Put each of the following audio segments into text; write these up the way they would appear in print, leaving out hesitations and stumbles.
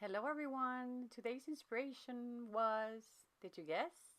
Hello, everyone. Today's inspiration was, did you guess?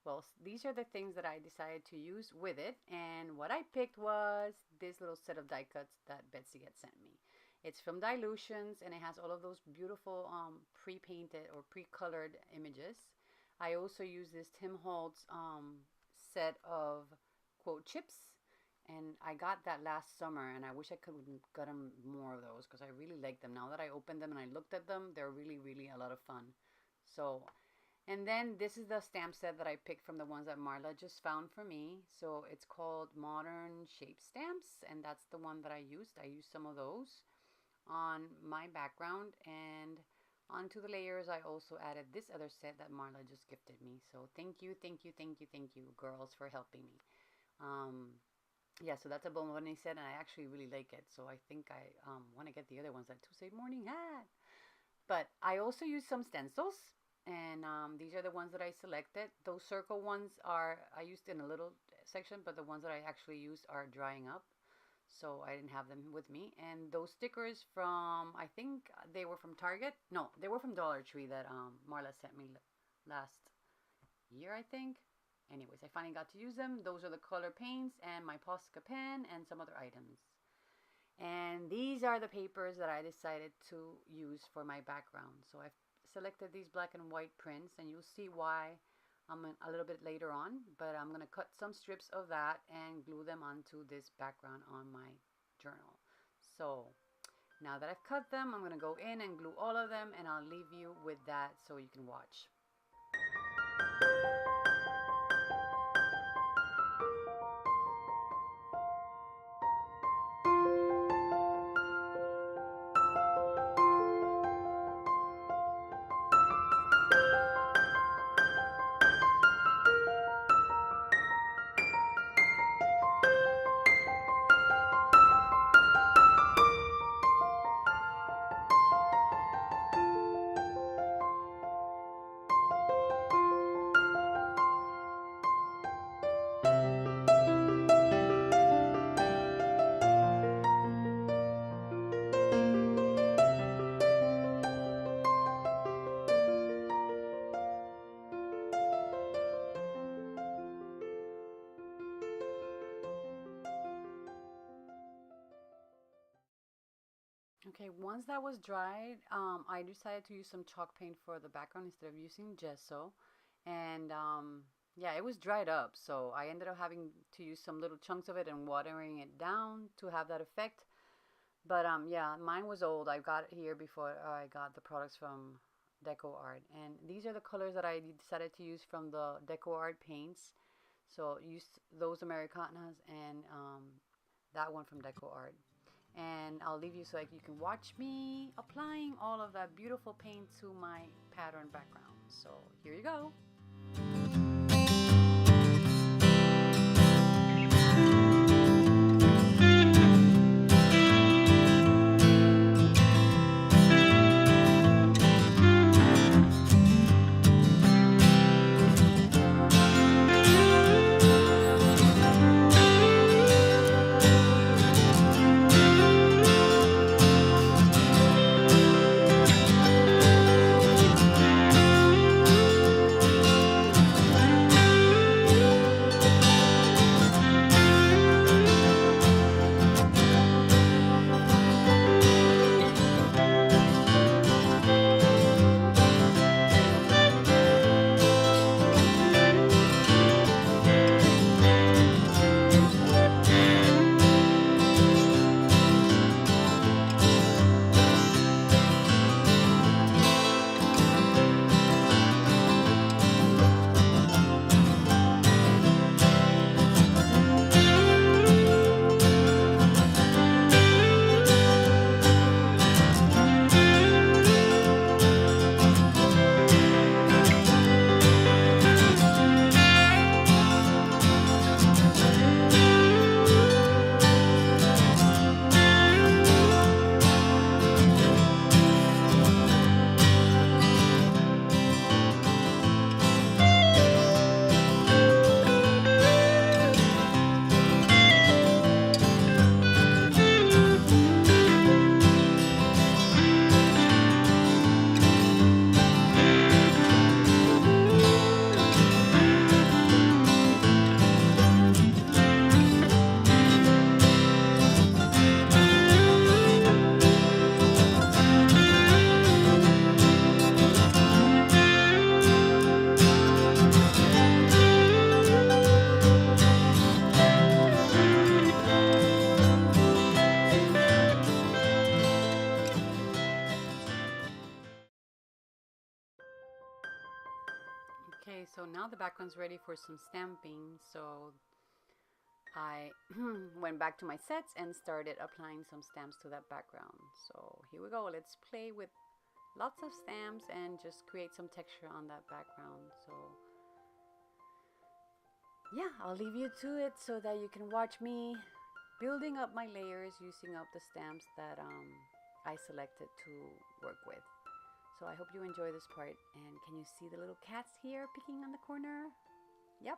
Well, these are the things that I decided to use with it, and what I picked was this little set of die cuts that Betsy had sent me. It's from Dilutions, and it has all of those beautiful pre-painted or pre-colored images. I also use this Tim Holtz set of quote chips, and I got that last summer, and I wish I could have gotten more of those because I really like them. Now that I opened them and I looked at them, they're really, really a lot of fun. So, and then this is the stamp set that I picked from the ones that Marla just found for me. So it's called Modern Shape Stamps, and that's the one that I used. I used some of those on my background, and onto the layers I also added this other set that Marla just gifted me. So thank you, thank you, thank you, thank you, girls, for helping me. Yeah, so that's a Bologna set, and I actually really like it. So I think I want to get the other ones, that Tuesday morning hat. But I also use some stencils, and these are the ones that I selected. Those circle ones are, I used in a little section, but the ones that I actually used are drying up. So I didn't have them with me. And those stickers from, I think they were from Target. No, they were from Dollar Tree that Marla sent me last year, I think. Anyways, I finally got to use them. Those are the color paints and my Posca pen and some other items. And these are the papers that I decided to use for my background. So I've selected these black and white prints, and you'll see why a little bit later on. But I'm going to cut some strips of that and glue them onto this background on my journal. So now that I've cut them, I'm going to go in and glue all of them, and I'll leave you with that so you can watch. Okay, once that was dried, I decided to use some chalk paint for the background instead of using gesso. And yeah, it was dried up, so I ended up having to use some little chunks of it and watering it down to have that effect. But yeah, mine was old. I got it here before I got the products from Deco Art. And these are the colors that I decided to use from the Deco Art paints. So used those Americanas and that one from Deco Art. And I'll leave you so like you can watch me applying all of that beautiful paint to my pattern background. So here you go. Okay, so now the background's ready for some stamping. So I went back to my sets and started applying some stamps to that background. So here we go. Let's play with lots of stamps and just create some texture on that background. So yeah, I'll leave you to it so that you can watch me building up my layers using up the stamps that I selected to work with. So I hope you enjoy this part. And can you see the little cats here picking on the corner? Yep.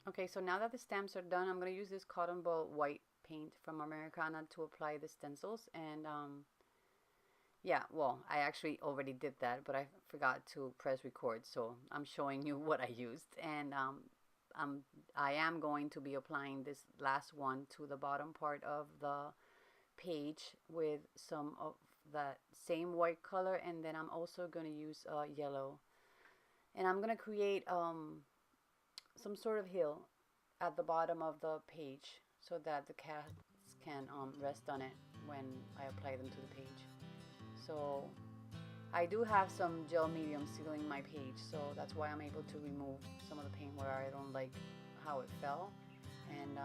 Okay, so now that the stamps are done, I'm going to use this cotton ball white paint from Americana to apply the stencils. And yeah, well, I actually already did that, but I forgot to press record, so I'm showing you what I used. And I am going to be applying this last one to the bottom part of the page with some of that same white color, and then I'm also going to use yellow. And I'm going to create some sort of hill at the bottom of the page so that the cats can rest on it when I apply them to the page. So I do have some gel medium sealing my page, so that's why I'm able to remove some of the paint where I don't like how it fell. And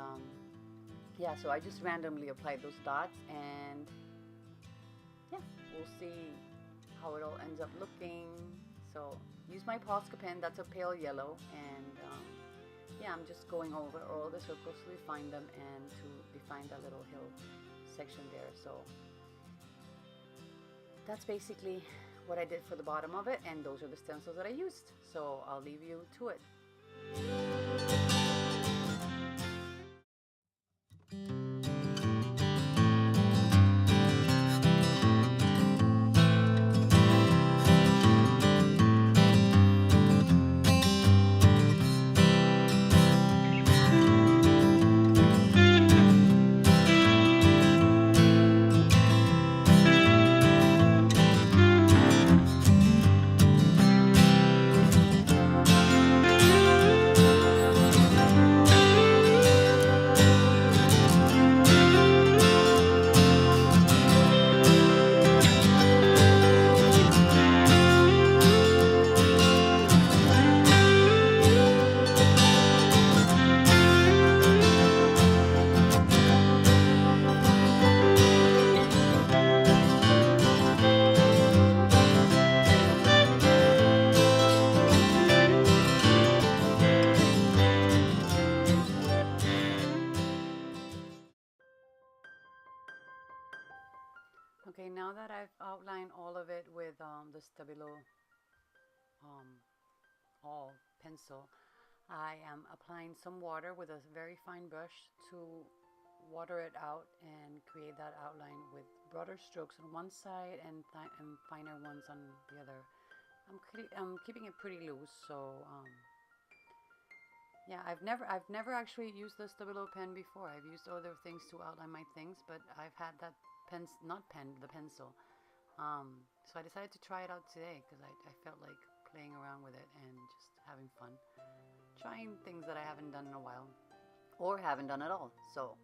yeah, so I just randomly applied those dots, and yeah, we'll see how it all ends up looking. So use my Posca pen, that's a pale yellow, and yeah, I'm just going over all the circles to define them and to define that little hill section there. So that's basically what I did for the bottom of it, and those are the stencils that I used. So I'll leave you to it. Okay, now that I've outlined all of it with the Stabilo all pencil, I am applying some water with a very fine brush to water it out and create that outline with broader strokes on one side and finer ones on the other. I'm keeping it pretty loose, so yeah, I've never actually used the Stabilo pen before. I've used other things to outline my things, but I've had that not pen, the pencil. So I decided to try it out today because I felt like playing around with it and just having fun, trying things that I haven't done in a while or haven't done at all. So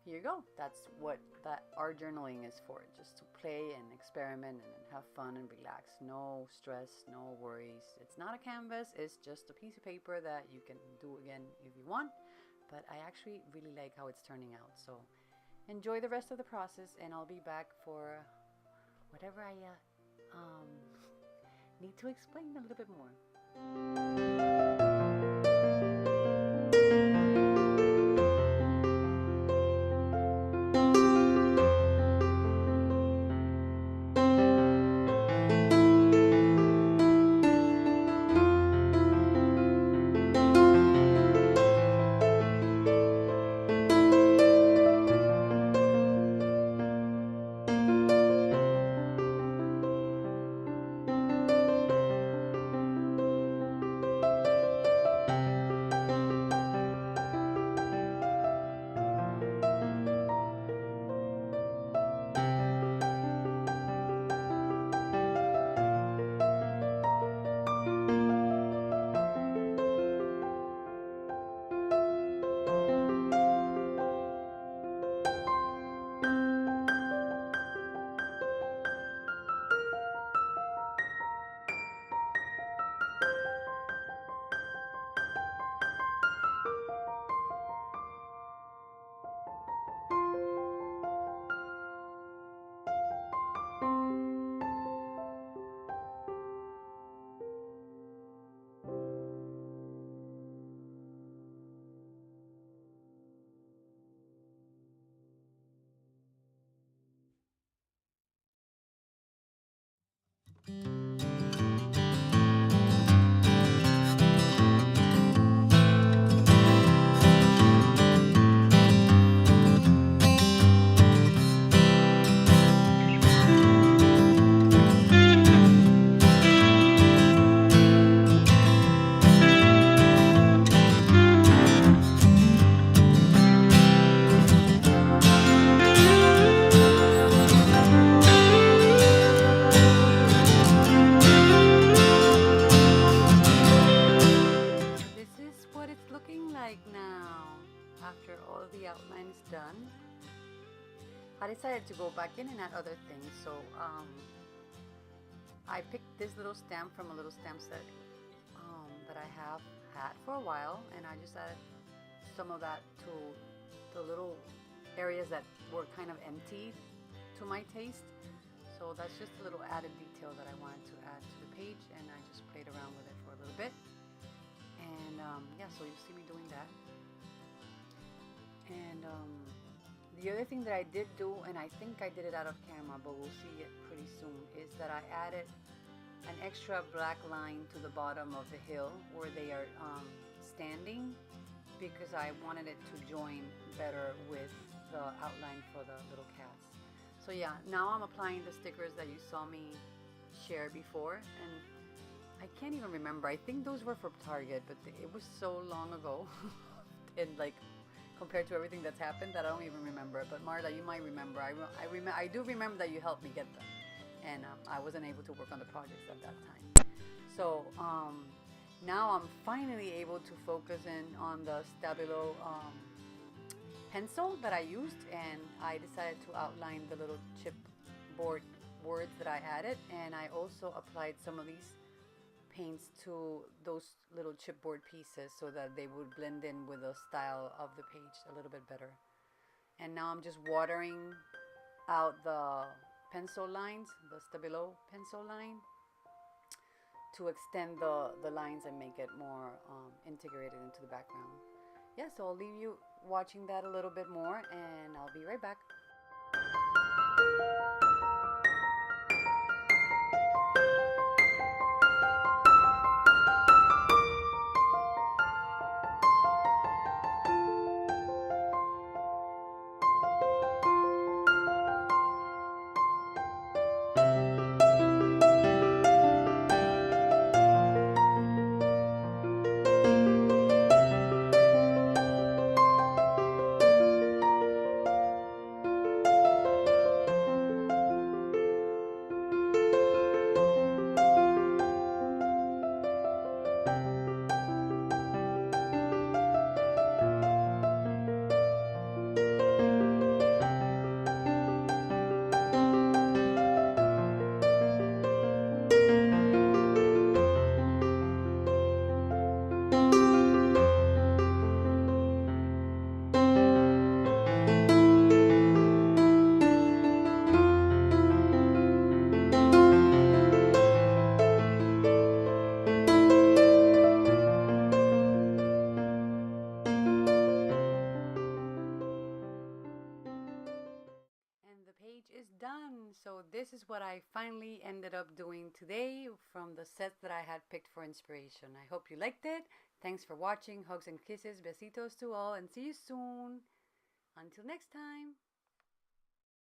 here you go. That's what that art journaling is for, just to play and experiment and have fun and relax. No stress, no worries. It's not a canvas, it's just a piece of paper that you can do again if you want. But I actually really like how it's turning out. So enjoy the rest of the process, and I'll be back for whatever I need to explain a little bit more. This is what it's looking like now. After all the outline is done, I decided to go back in and add other things. So I picked this little stamp from a little stamp set that I have had for a while, and I just added some of that to the little areas that were kind of empty to my taste. So that's just a little added detail that I wanted to add to the page, and I just played around with it for a little bit. And yeah, so you see me doing that. And the other thing that I did do, and I think I did it out of camera, but we'll see it pretty soon, is that I added an extra black line to the bottom of the hill where they are standing, because I wanted it to join better with the outline for the little cats. So yeah, now I'm applying the stickers that you saw me share before, and I can't even remember. I think those were from Target, but it was so long ago and like compared to everything that's happened that I don't even remember. But Marla, you might remember. I do remember that you helped me get them, and I wasn't able to work on the projects at that time. So now I'm finally able to focus in on the Stabilo pencil that I used, and I decided to outline the little chipboard words that I added, and I also applied some of these paints to those little chipboard pieces so that they would blend in with the style of the page a little bit better. And now I'm just watering out the pencil lines, the Stabilo pencil line, to extend the lines and make it more integrated into the background. Yeah, so I'll leave you watching that a little bit more, and I'll be right back. this is what I finally ended up doing today from the sets that I had picked for inspiration. I hope you liked it. Thanks for watching. Hugs and kisses. Besitos to all, and see you soon. Until next time.